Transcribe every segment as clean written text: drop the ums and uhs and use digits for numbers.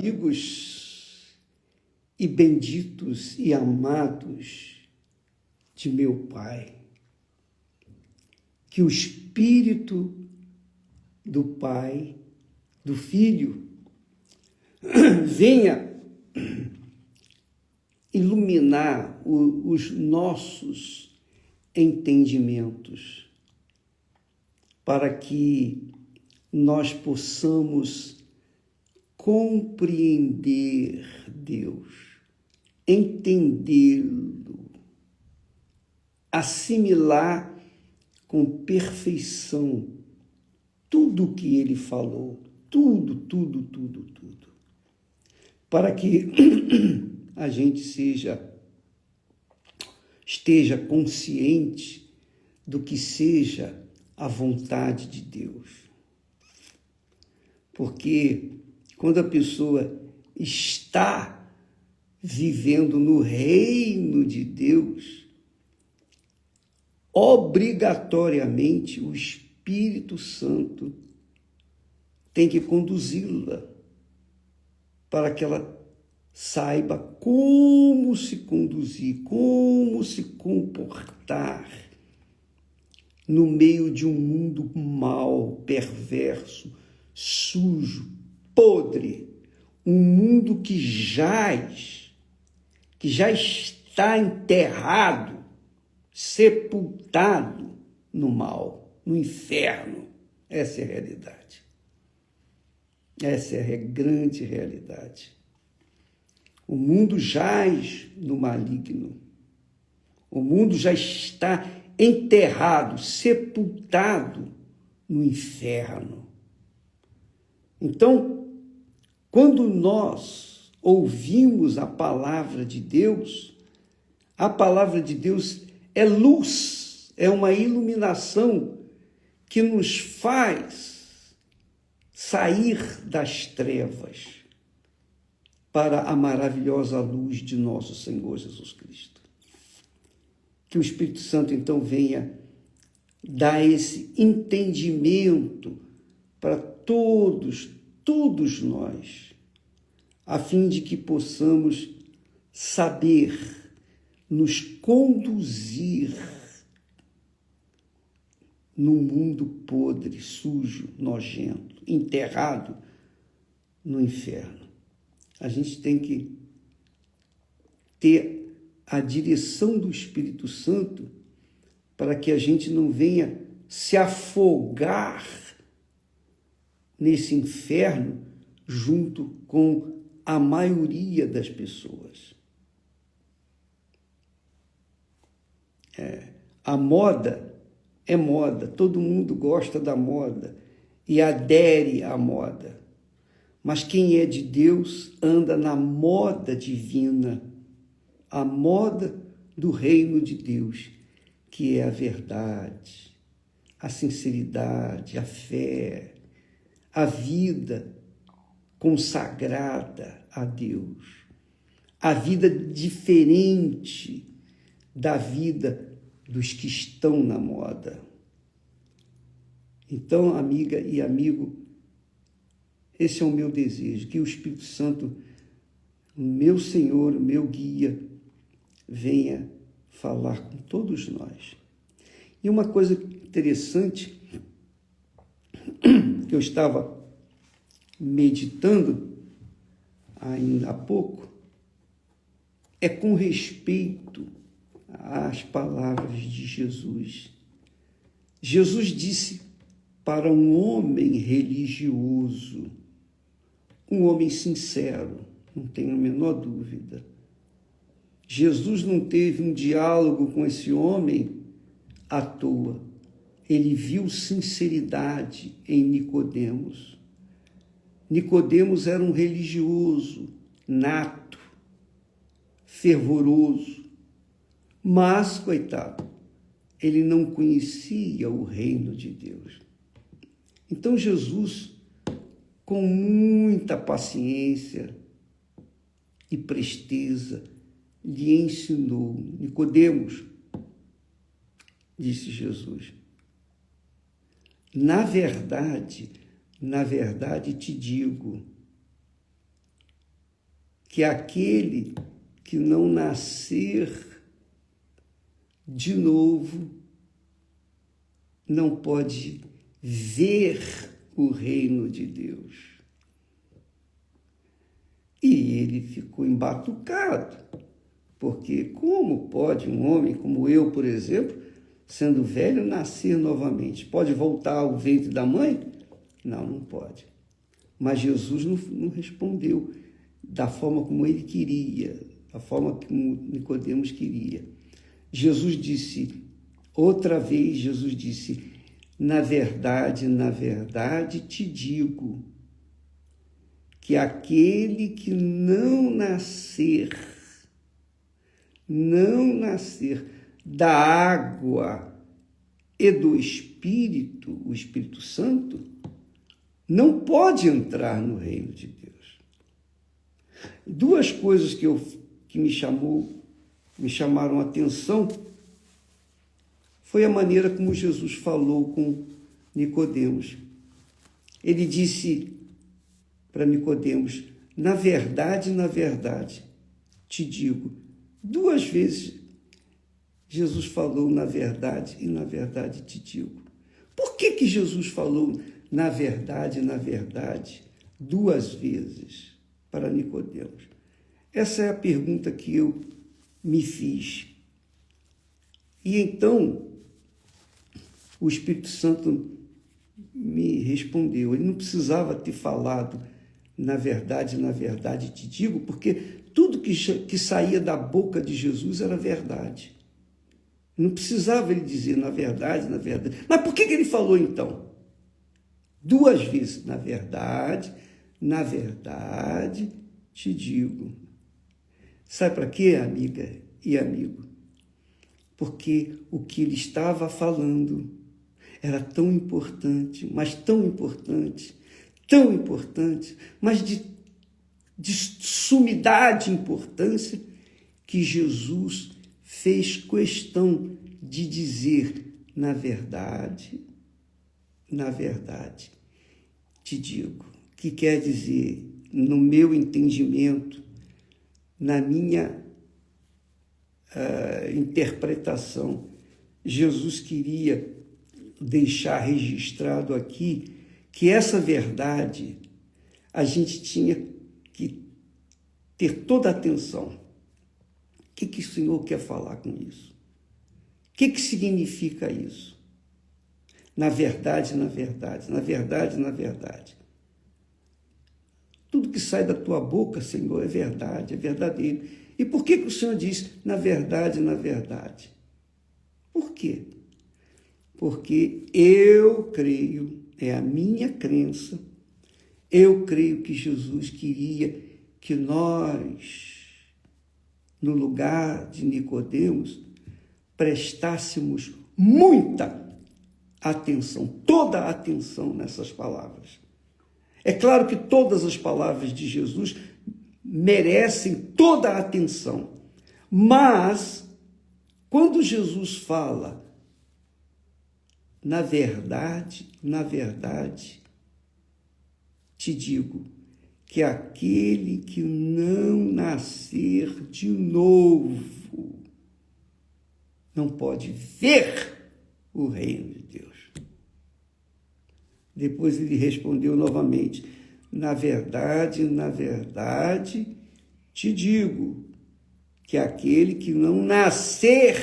amigos e benditos e amados de meu Pai, que o Espírito do Pai, do Filho, venha iluminar os nossos entendimentos, para que nós possamos compreender Deus, entendê-lo, assimilar com perfeição tudo o que ele falou, tudo, para que a gente esteja consciente do que seja a vontade de Deus. Porque quando a pessoa está vivendo no reino de Deus, obrigatoriamente o Espírito Santo tem que conduzi-la para que ela saiba como se conduzir, como se comportar no meio de um mundo mau, perverso, sujo, podre, um mundo que já está enterrado, sepultado no mal, no inferno. Essa é a realidade. Essa é a grande realidade. O mundo jaz no maligno. O mundo já está enterrado, sepultado no inferno. Então, quando nós ouvimos a palavra de Deus é luz, é uma iluminação que nos faz sair das trevas para a maravilhosa luz de nosso Senhor Jesus Cristo. Que o Espírito Santo, então, venha dar esse entendimento para todos nós, a fim de que possamos saber nos conduzir num mundo podre, sujo, nojento, enterrado no inferno. A gente tem que ter a direção do Espírito Santo para que a gente não venha se afogar nesse inferno junto com a maioria das pessoas. A moda é moda, todo mundo gosta da moda e adere à moda. Mas quem é de Deus anda na moda divina, a moda do reino de Deus, que é a verdade, a sinceridade, a fé, a vida consagrada a Deus, a vida diferente da vida dos que estão na moda. Então, amiga e amigo, esse é o meu desejo, que o Espírito Santo, o meu Senhor, o meu guia, venha falar com todos nós. E uma coisa interessante que eu estava meditando ainda há pouco é com respeito às palavras de Jesus. Jesus disse para um homem religioso, um homem sincero, não tenho a menor dúvida. Jesus não teve um diálogo com esse homem à toa. Ele viu sinceridade em Nicodemos. Nicodemos era um religioso, nato, fervoroso, mas, coitado, ele não conhecia o reino de Deus. Então Jesus, com muita paciência e presteza, lhe ensinou. Nicodemos, disse Jesus, na verdade te digo, que aquele que não nascer de novo não pode ver o reino de Deus. E ele ficou embatucado, porque como pode um homem como eu, por exemplo, sendo velho, nascer novamente? Pode voltar ao ventre da mãe? Não, não pode. Mas Jesus não respondeu da forma como ele queria, da forma como Nicodemos queria. Jesus disse, outra vez Jesus disse, na verdade te digo, que aquele que não nascer da água e do Espírito, o Espírito Santo, não pode entrar no reino de Deus. Duas coisas que me chamaram a atenção foi a maneira como Jesus falou com Nicodemos. Ele disse para Nicodemos, na verdade te digo. Duas vezes Jesus falou na verdade te digo. Por que Jesus falou na verdade duas vezes para Nicodemos? Essa é a pergunta que eu me fiz. E então o Espírito Santo me respondeu. Ele não precisava ter falado na verdade te digo, porque tudo que saía da boca de Jesus era verdade. Não precisava ele dizer na verdade. Mas por que ele falou então? Duas vezes, na verdade te digo. Sabe para quê, amiga e amigo? Porque o que ele estava falando era tão importante, mas tão importante, mas de sumidade importância, que Jesus fez questão de dizer, na verdade te digo, que quer dizer, no meu entendimento, na minha interpretação, Jesus queria deixar registrado aqui que essa verdade a gente tinha que ter toda a atenção. O que o Senhor quer falar com isso? O que significa isso? Na verdade. Tudo que sai da tua boca, Senhor, é verdade, é verdadeiro. E por que o Senhor diz na verdade? Por quê? Porque eu creio, é a minha crença, eu creio que Jesus queria que nós, no lugar de Nicodemos, prestássemos muita atenção, toda a atenção nessas palavras. É claro que todas as palavras de Jesus merecem toda a atenção, mas quando Jesus fala, na verdade te digo, que aquele que não nascer de novo não pode ver o reino de Deus. Depois ele respondeu novamente, na verdade te digo, que aquele que não nascer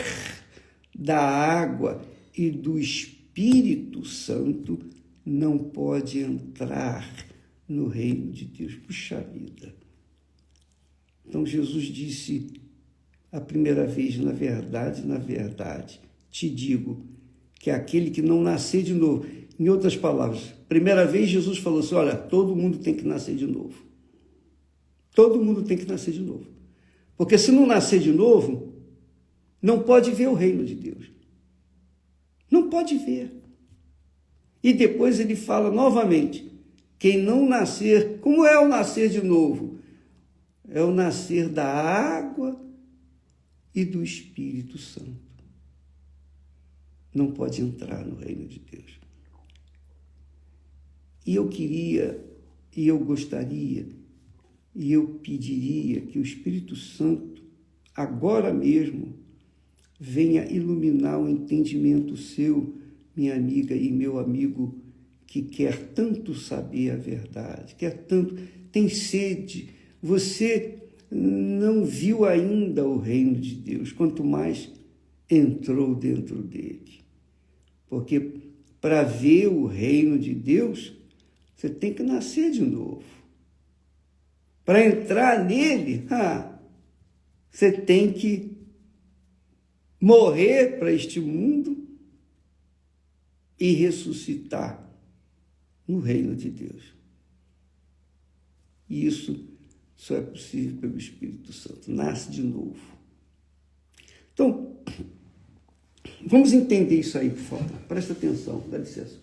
da água e do Espírito Santo não pode entrar no reino de Deus. Puxa vida! Então Jesus disse a primeira vez, na verdade, te digo, que aquele que não nascer de novo. Em outras palavras, primeira vez Jesus falou assim, olha, todo mundo tem que nascer de novo. Todo mundo tem que nascer de novo. Porque se não nascer de novo, não pode ver o reino de Deus. Não pode ver. E depois ele fala novamente, quem não nascer, como é o nascer de novo? É o nascer da água e do Espírito Santo. Não pode entrar no reino de Deus. E eu queria, e eu gostaria E eu pediria que o Espírito Santo, agora mesmo, venha iluminar o entendimento seu, minha amiga e meu amigo, que quer tanto saber a verdade, quer tanto, tem sede. Você não viu ainda o reino de Deus, quanto mais entrou dentro dele. Porque para ver o reino de Deus, você tem que nascer de novo. Para entrar nele, você tem que morrer para este mundo e ressuscitar no reino de Deus. E isso só é possível pelo Espírito Santo. Nasce de novo. Então, vamos entender isso aí por favor. Presta atenção, dá licença.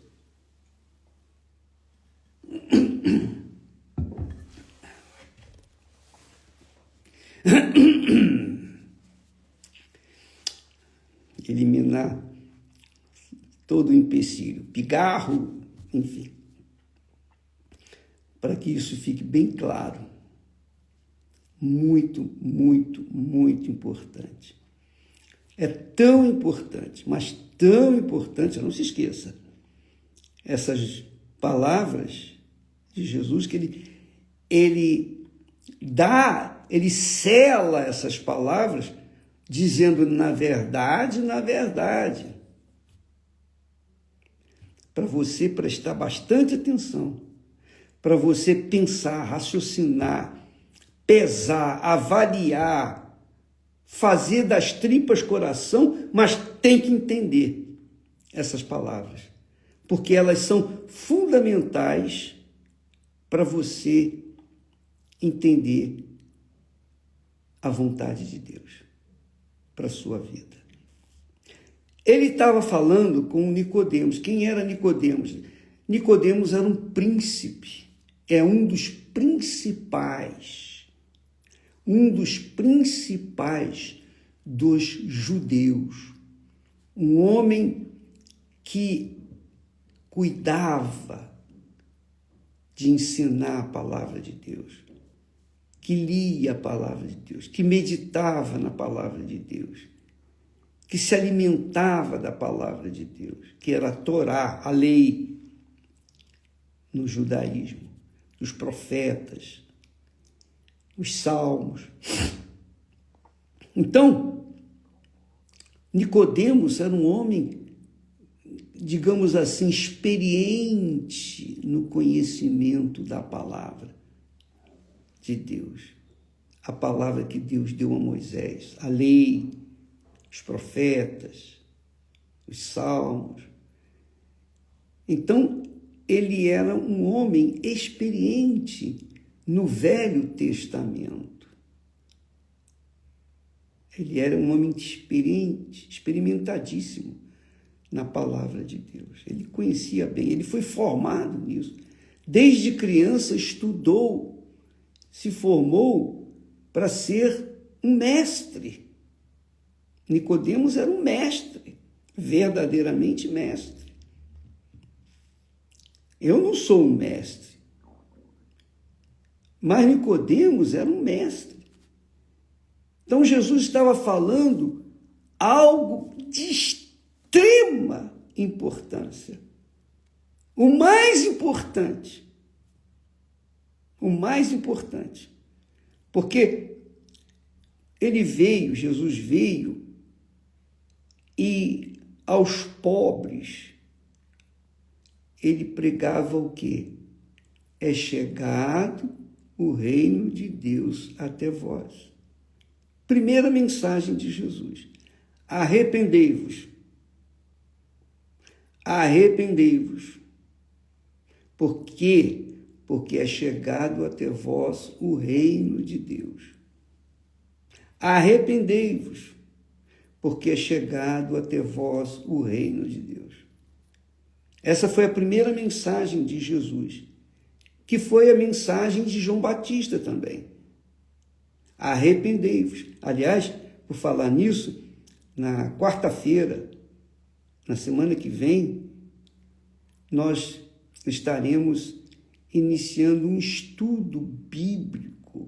Eliminar todo o empecilho, pigarro, enfim. Para que isso fique bem claro. Muito, muito, muito importante. É tão importante, mas tão importante, não se esqueça, essas palavras de Jesus que ele sela essas palavras dizendo na verdade, para você prestar bastante atenção, para você pensar, raciocinar, pesar, avaliar, fazer das tripas coração, mas tem que entender essas palavras, porque elas são fundamentais para você entender a vontade de Deus para a sua vida. Ele estava falando com Nicodemos. Quem era Nicodemos? Nicodemos era um príncipe, é um dos principais dos judeus, um homem que cuidava de ensinar a palavra de Deus, que lia a palavra de Deus, que meditava na palavra de Deus, que se alimentava da palavra de Deus, que era a Torá, a lei no judaísmo, os profetas, os salmos. Então, Nicodemos era um homem, digamos assim, experiente no conhecimento da palavra de Deus. A palavra que Deus deu a Moisés, a lei, os profetas, os salmos. Então, ele era um homem experiente no Velho Testamento. Ele era um homem experiente, experimentadíssimo na palavra de Deus. Ele conhecia bem, ele foi formado nisso. Desde criança estudou, se formou para ser um mestre. Nicodemos era um mestre, verdadeiramente mestre. Eu não sou um mestre, mas Nicodemos era um mestre. Então Jesus estava falando algo de extrema importância. O mais importante, porque Jesus veio e aos pobres ele pregava o quê? É chegado o reino de Deus até vós. Primeira mensagem de Jesus. Arrependei-vos. Arrependei-vos. Por quê? Porque é chegado até vós o reino de Deus. Arrependei-vos, porque é chegado até vós o reino de Deus. Essa foi a primeira mensagem de Jesus, que foi a mensagem de João Batista também. Arrependei-vos. Aliás, por falar nisso, na quarta-feira, na semana que vem, nós estaremos iniciando um estudo bíblico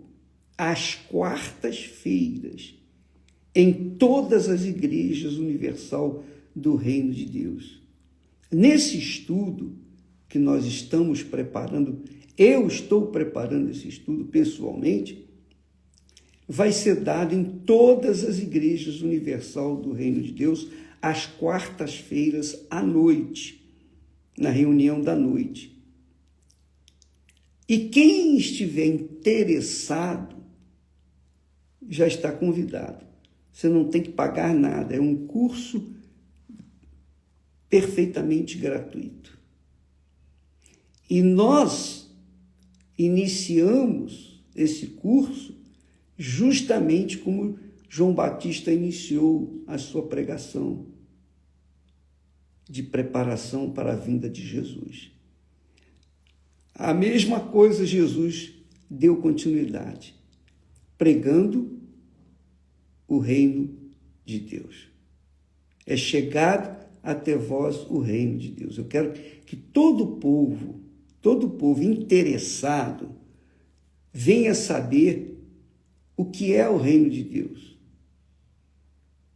às quartas-feiras em todas as igrejas universal do Reino de Deus. Nesse estudo que nós estamos preparando, eu estou preparando esse estudo pessoalmente, vai ser dado em todas as igrejas universal do Reino de Deus, às quartas-feiras à noite, na reunião da noite. E quem estiver interessado já está convidado. Você não tem que pagar nada, é um curso perfeitamente gratuito. E nós iniciamos esse curso justamente como João Batista iniciou a sua pregação de preparação para a vinda de Jesus. A mesma coisa Jesus deu continuidade, pregando o reino de Deus. É chegado até vós o reino de Deus. Eu quero que todo povo interessado venha saber o que é o reino de Deus.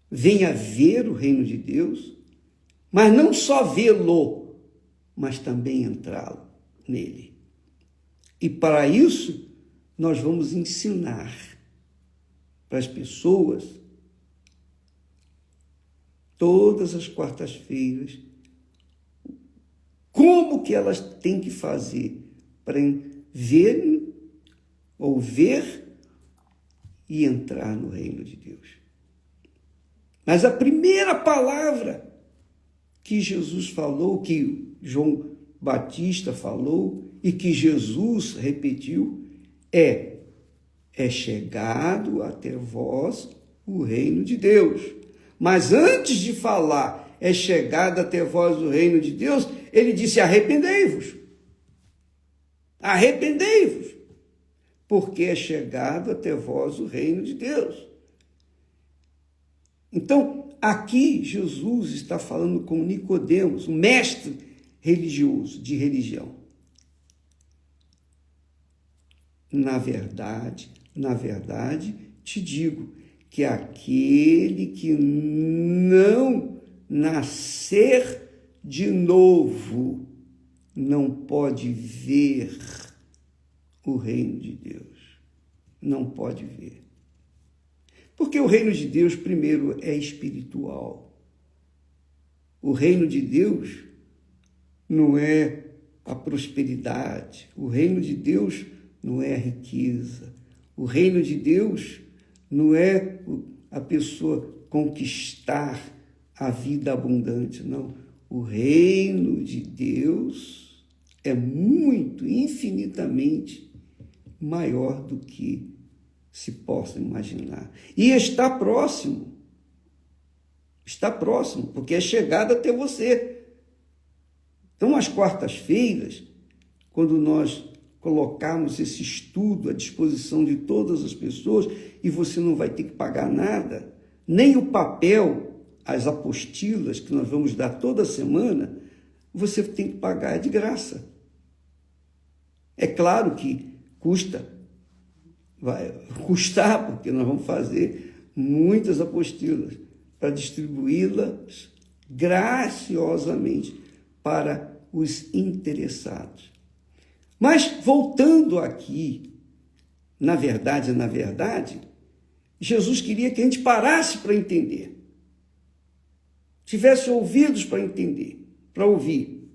Venha ver o reino de Deus, mas não só vê-lo, mas também entrá-lo nele. E para isso, nós vamos ensinar para as pessoas, todas as quartas-feiras, como que elas têm que fazer para ver e entrar no reino de Deus. Mas a primeira palavra que Jesus falou, que João Batista falou e que Jesus repetiu é chegado até vós o reino de Deus. Mas antes de falar é chegado até vós o reino de Deus, ele disse: arrependei-vos. Arrependei-vos, porque é chegado até vós o reino de Deus. Então, aqui Jesus está falando com Nicodemos, um mestre religioso, de religião. Na verdade, te digo que aquele que não nascer de novo não pode ver o reino de Deus. Não pode ver. Porque o reino de Deus, primeiro, é espiritual. O reino de Deus não é a prosperidade. O reino de Deus não é a riqueza. O reino de Deus não é a pessoa conquistar a vida abundante, não. O reino de Deus é muito, infinitamente maior do que se possa imaginar. E está próximo, porque é chegado até você. Então, às quartas-feiras, quando nós colocarmos esse estudo à disposição de todas as pessoas, e você não vai ter que pagar nada, nem o papel, as apostilas que nós vamos dar toda semana, você tem que pagar de graça. É claro que vai custar, porque nós vamos fazer muitas apostilas para distribuí-las graciosamente para os interessados. Mas, voltando aqui, na verdade, Jesus queria que a gente parasse para entender. Tivesse ouvidos para entender, para ouvir.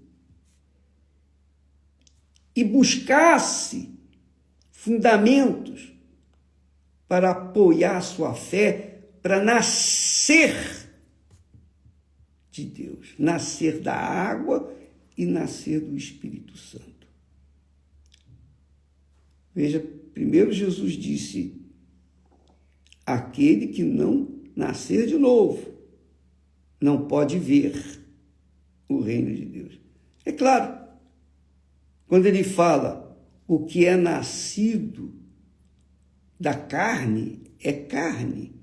E buscasse fundamentos para apoiar a sua fé, para nascer de Deus, nascer da água e nascer do Espírito Santo. Veja, primeiro Jesus disse: aquele que não nascer de novo não pode ver o reino de Deus. É claro, quando ele fala o que é nascido da carne, é carne,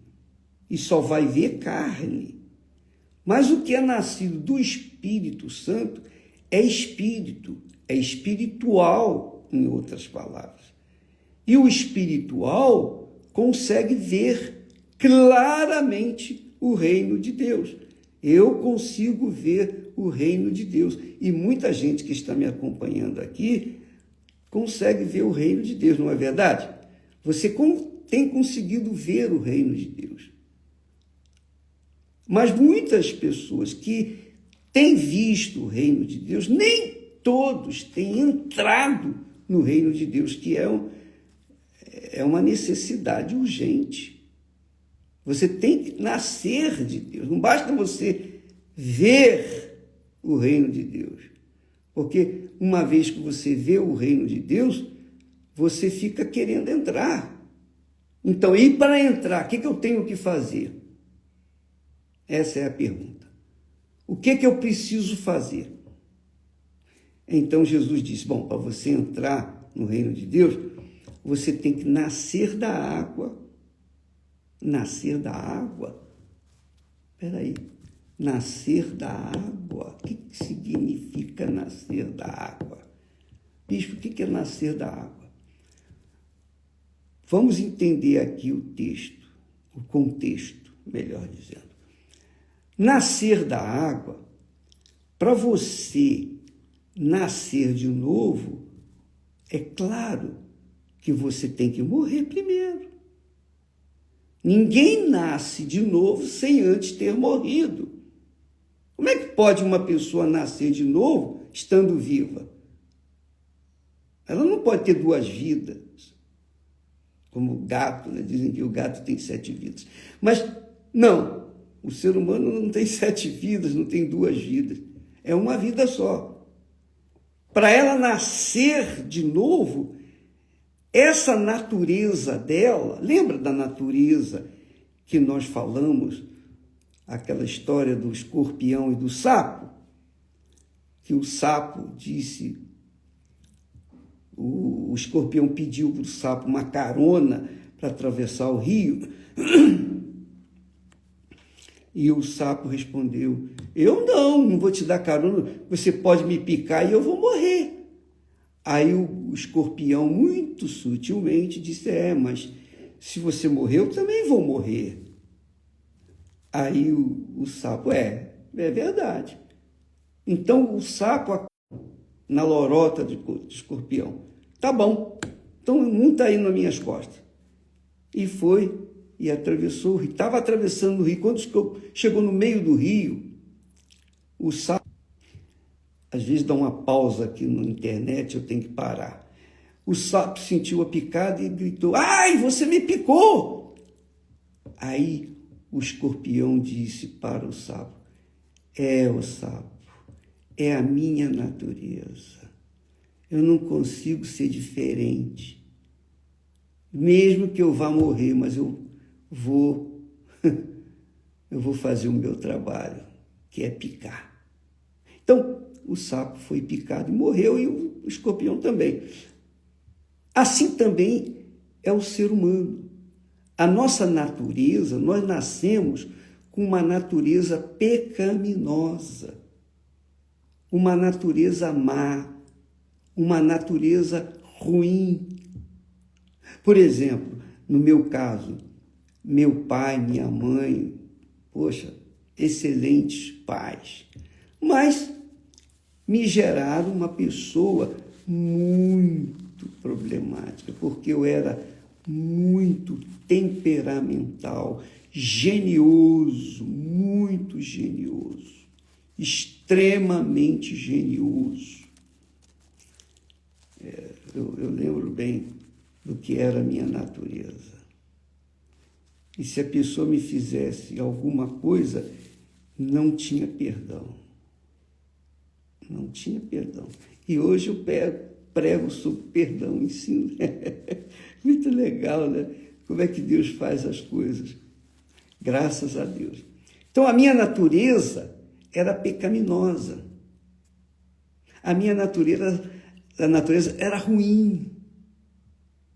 e só vai ver carne. Mas o que é nascido do Espírito Santo é espírito, é espiritual, em outras palavras. E o espiritual consegue ver claramente o reino de Deus. Eu consigo ver o reino de Deus. E muita gente que está me acompanhando aqui consegue ver o reino de Deus, não é verdade? Você tem conseguido ver o reino de Deus. Mas muitas pessoas que têm visto o reino de Deus, nem todos têm entrado no reino de Deus, que é uma necessidade urgente. Você tem que nascer de Deus. Não basta você ver o reino de Deus. Porque uma vez que você vê o reino de Deus, você fica querendo entrar. Então, e para entrar, o que eu tenho que fazer? Essa é a pergunta. O que eu preciso fazer? Então Jesus disse, bom, para você entrar no reino de Deus, você tem que nascer da água. Nascer da água? Espera aí. Nascer da água? O que significa nascer da água? Bispo, o que é nascer da água? Vamos entender aqui o texto, o contexto, melhor dizendo. Nascer da água, para você nascer de novo, é claro que você tem que morrer primeiro. Ninguém nasce de novo sem antes ter morrido. Como é que pode uma pessoa nascer de novo estando viva? Ela não pode ter duas vidas, como o gato, né? Dizem que o gato tem 7 vidas. Mas não, o ser humano não tem 7 vidas, não tem 2 vidas. É uma vida só. Para ela nascer de novo, essa natureza dela, lembra da natureza que nós falamos, aquela história do escorpião e do sapo? Que o sapo disse, o escorpião pediu para o sapo uma carona para atravessar o rio, e o sapo respondeu, eu não vou te dar carona, você pode me picar e eu vou morrer. Aí o escorpião, muito sutilmente, disse, mas se você morrer, eu também vou morrer. Aí o sapo, é verdade. Então o sapo, na lorota de escorpião, tá bom, então monta aí nas minhas costas. E foi, e atravessou o rio. Estava atravessando o rio, quando chegou no meio do rio, o sapo, às vezes dá uma pausa aqui na internet, eu tenho que parar. O sapo sentiu a picada e gritou, ai, você me picou! Aí o escorpião disse para o sapo, o sapo, é a minha natureza. Eu não consigo ser diferente. Mesmo que eu vá morrer, mas eu vou fazer o meu trabalho, que é picar. Então, o sapo foi picado e morreu, e o escorpião também. Assim também é o ser humano. A nossa natureza, nós nascemos com uma natureza pecaminosa, uma natureza má, uma natureza ruim. Por exemplo, no meu caso, meu pai, minha mãe, poxa, excelentes pais, mas me geraram uma pessoa muito problemática, porque eu era muito temperamental, genioso, muito genioso, extremamente genioso. Eu lembro bem do que era a minha natureza. E se a pessoa me fizesse alguma coisa, não tinha perdão. Não tinha perdão. E hoje eu prego sobre perdão, ensino. Muito legal, né? Como é que Deus faz as coisas. Graças a Deus. Então, a minha natureza era pecaminosa. A minha natureza era ruim,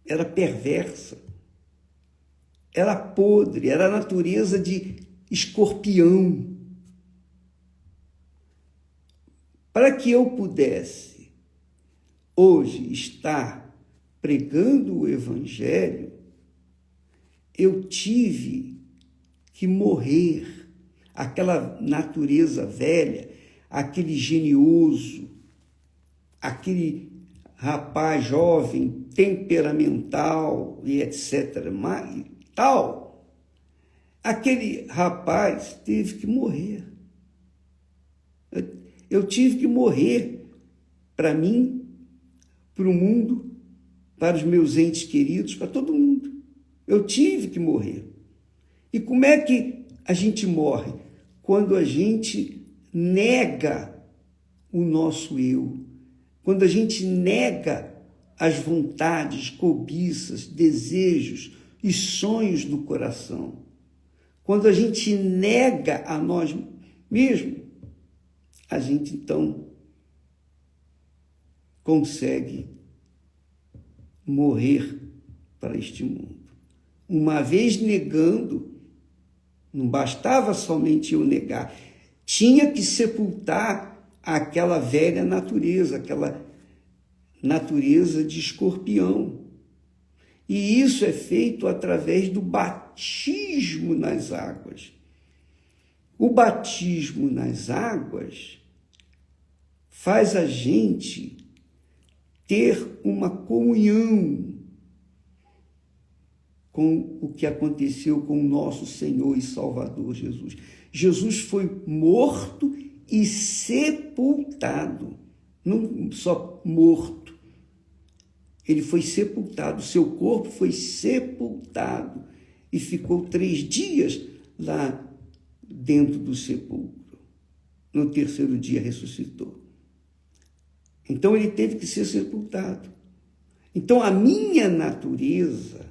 era perversa, era podre, era a natureza de escorpião. Para que eu pudesse hoje estar pregando o Evangelho, eu tive que morrer. Aquela natureza velha, aquele genioso, aquele rapaz jovem, temperamental e etc. Mas, tal, aquele rapaz teve que morrer. Eu tive que morrer para mim, para o mundo, para os meus entes queridos, para todo mundo. Eu tive que morrer. E como é que a gente morre? Quando a gente nega o nosso eu, quando a gente nega as vontades, cobiças, desejos e sonhos do coração, quando a gente nega a nós mesmos, a gente então consegue morrer para este mundo. Uma vez negando, não bastava somente eu negar, tinha que sepultar aquela velha natureza, aquela natureza de escorpião. E isso é feito através do batismo nas águas. O batismo nas águas faz a gente ter uma comunhão com o que aconteceu com o nosso Senhor e Salvador Jesus. Jesus foi morto e sepultado, não só morto, ele foi sepultado, seu corpo foi sepultado e ficou 3 dias lá dentro do sepulcro. No 3º dia ressuscitou. Então ele teve que ser sepultado. Então a minha natureza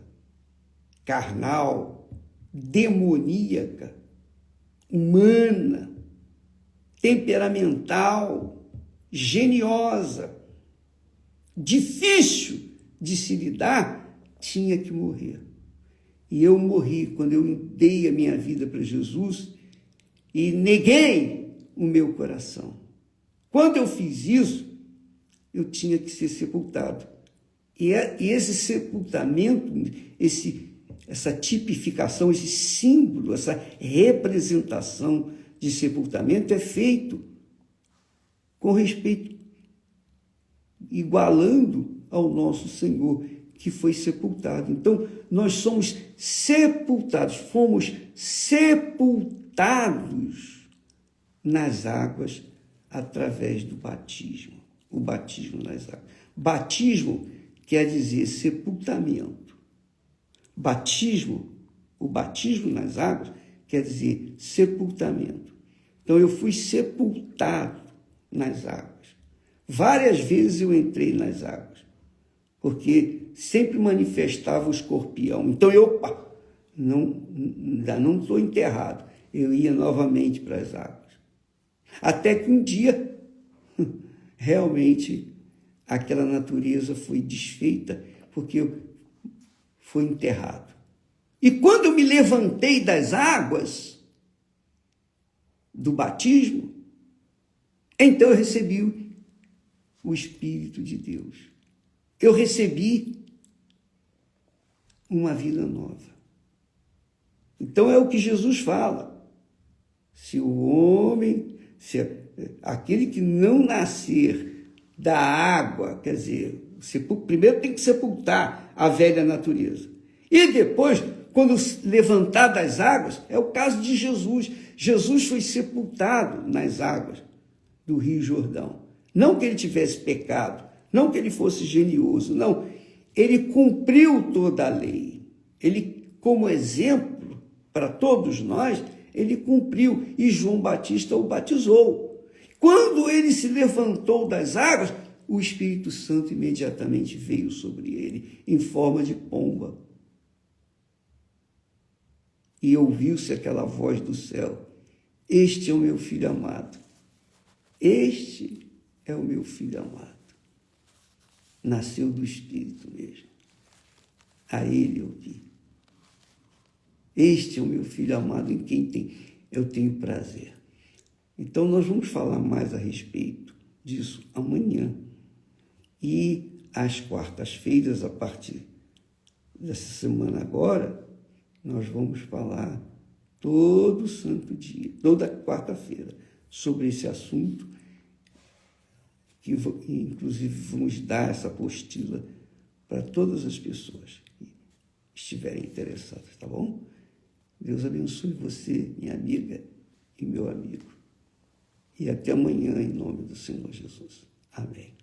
carnal, demoníaca, humana, temperamental, geniosa, difícil de se lidar, tinha que morrer. E eu morri quando eu dei a minha vida para Jesus e neguei o meu coração. Quando eu fiz isso, eu tinha que ser sepultado. E esse sepultamento, essa tipificação, esse símbolo, essa representação de sepultamento é feito com respeito, igualando ao nosso Senhor, que foi sepultado. Então, nós somos sepultados, fomos sepultados nas águas através do batismo. O batismo nas águas. Batismo quer dizer sepultamento. O batismo nas águas quer dizer sepultamento. Então, eu fui sepultado nas águas. Várias vezes eu entrei nas águas, porque sempre manifestava o escorpião. Então, ainda não estou enterrado. Eu ia novamente para as águas. Até que um dia, realmente, aquela natureza foi desfeita, porque eu fui enterrado. E quando eu me levantei das águas do batismo, então eu recebi o Espírito de Deus. Eu recebi uma vida nova. Então é o que Jesus fala. Se aquele que não nascer da água, quer dizer, primeiro tem que sepultar a velha natureza. E depois, quando levantar das águas, é o caso de Jesus. Jesus foi sepultado nas águas do Rio Jordão. Não que ele tivesse pecado, não que ele fosse genioso, não. Ele cumpriu toda a lei. Ele, como exemplo para todos nós, ele cumpriu. E João Batista o batizou. Quando ele se levantou das águas, o Espírito Santo imediatamente veio sobre ele, em forma de pomba. E ouviu-se aquela voz do céu: este é o meu filho amado. Este é o meu filho amado. Nasceu do Espírito mesmo. A ele ouvi. Este é o meu filho amado, em quem eu tenho prazer. Então, nós vamos falar mais a respeito disso amanhã. E às quartas-feiras, a partir dessa semana agora, nós vamos falar todo santo dia, toda quarta-feira, sobre esse assunto, que inclusive vamos dar essa apostila para todas as pessoas que estiverem interessadas, tá bom? Deus abençoe você, minha amiga e meu amigo. E até amanhã, em nome do Senhor Jesus. Amém.